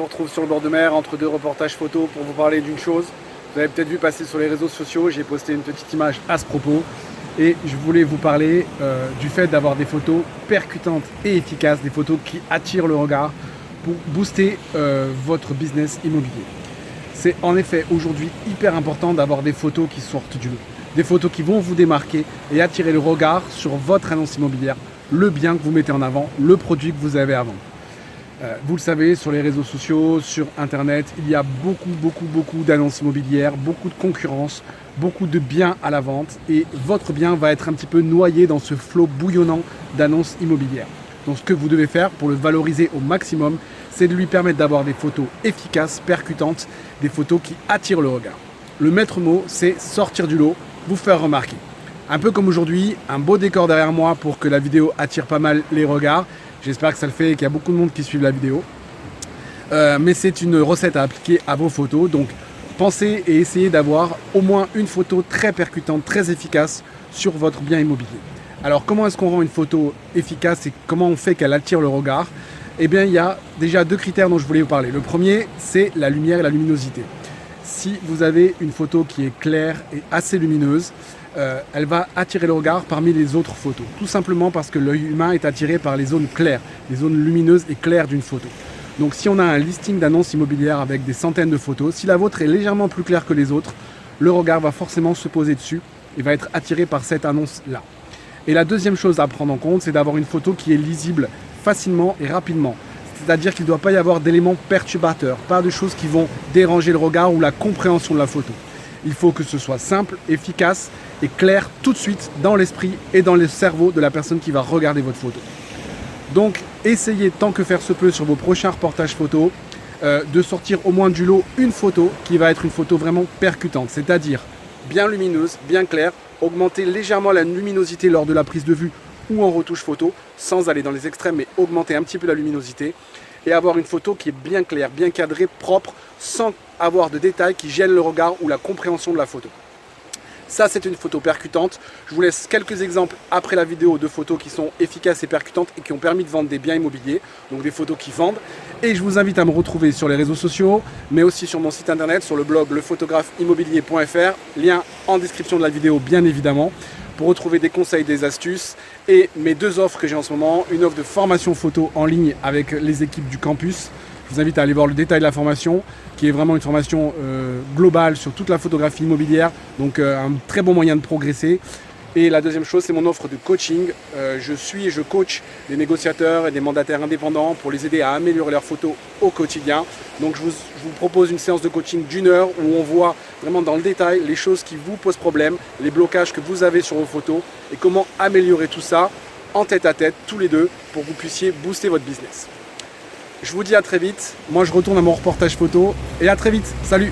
vous retrouve sur le bord de mer entre deux reportages photos pour vous parler d'une chose. Vous avez peut-être vu passer sur les réseaux sociaux, j'ai posté une petite image à ce propos et je voulais vous parler du fait d'avoir des photos percutantes et efficaces, des photos qui attirent le regard pour booster votre business immobilier. C'est en effet aujourd'hui hyper important d'avoir des photos qui sortent du lot, des photos qui vont vous démarquer et attirer le regard sur votre annonce immobilière, le bien que vous mettez en avant, le produit que vous avez à vendre. Vous le savez, sur les réseaux sociaux, sur internet, il y a beaucoup d'annonces immobilières, beaucoup de concurrence, beaucoup de biens à la vente et votre bien va être un petit peu noyé dans ce flot bouillonnant d'annonces immobilières. Donc ce que vous devez faire pour le valoriser au maximum, c'est de lui permettre d'avoir des photos efficaces, percutantes, des photos qui attirent le regard. Le maître mot, c'est sortir du lot, vous faire remarquer. Un peu comme aujourd'hui, un beau décor derrière moi pour que la vidéo attire pas mal les regards. J'espère que ça le fait et qu'il y a beaucoup de monde qui suit la vidéo. Mais c'est une recette à appliquer à vos photos. Donc pensez et essayez d'avoir au moins une photo très percutante, très efficace sur votre bien immobilier. Alors comment est-ce qu'on rend une photo efficace et comment on fait qu'elle attire le regard? Eh bien il y a déjà deux critères dont je voulais vous parler. Le premier, c'est la lumière et la luminosité. Si vous avez une photo qui est claire et assez lumineuse, elle va attirer le regard parmi les autres photos. Tout simplement parce que l'œil humain est attiré par les zones claires, les zones lumineuses et claires d'une photo. Donc si on a un listing d'annonces immobilières avec des centaines de photos, si la vôtre est légèrement plus claire que les autres, le regard va forcément se poser dessus et va être attiré par cette annonce-là. Et la deuxième chose à prendre en compte, c'est d'avoir une photo qui est lisible facilement et rapidement. C'est-à-dire qu'il ne doit pas y avoir d'éléments perturbateurs, pas de choses qui vont déranger le regard ou la compréhension de la photo. Il faut que ce soit simple, efficace et clair tout de suite dans l'esprit et dans le cerveau de la personne qui va regarder votre photo. Donc essayez tant que faire se peut sur vos prochains reportages photos de sortir au moins du lot une photo qui va être une photo vraiment percutante, c'est-à-dire bien lumineuse, bien claire, augmenter légèrement la luminosité lors de la prise de vue ou en retouche photo, sans aller dans les extrêmes mais augmenter un petit peu la luminosité et avoir une photo qui est bien claire, bien cadrée, propre, sans avoir de détails qui gênent le regard ou la compréhension de la photo. Ça, c'est une photo percutante. Je vous laisse quelques exemples après la vidéo de photos qui sont efficaces et percutantes et qui ont permis de vendre des biens immobiliers, donc des photos qui vendent. Et je vous invite à me retrouver sur les réseaux sociaux, mais aussi sur mon site internet, sur le blog lephotographeimmobilier.fr, lien en description de la vidéo bien évidemment, pour retrouver des conseils, des astuces et mes deux offres que j'ai en ce moment, une offre de formation photo en ligne avec les équipes du campus. Je vous invite à aller voir le détail de la formation, qui est vraiment une formation globale sur toute la photographie immobilière, donc un très bon moyen de progresser. Et la deuxième chose, c'est mon offre de coaching. Je coach des négociateurs et des mandataires indépendants pour les aider à améliorer leurs photos au quotidien. Donc je vous propose une séance de coaching d'1 heure où on voit vraiment dans le détail les choses qui vous posent problème, les blocages que vous avez sur vos photos et comment améliorer tout ça en tête à tête, tous les deux, pour que vous puissiez booster votre business. Je vous dis à très vite. Moi, je retourne à mon reportage photo et à très vite. Salut!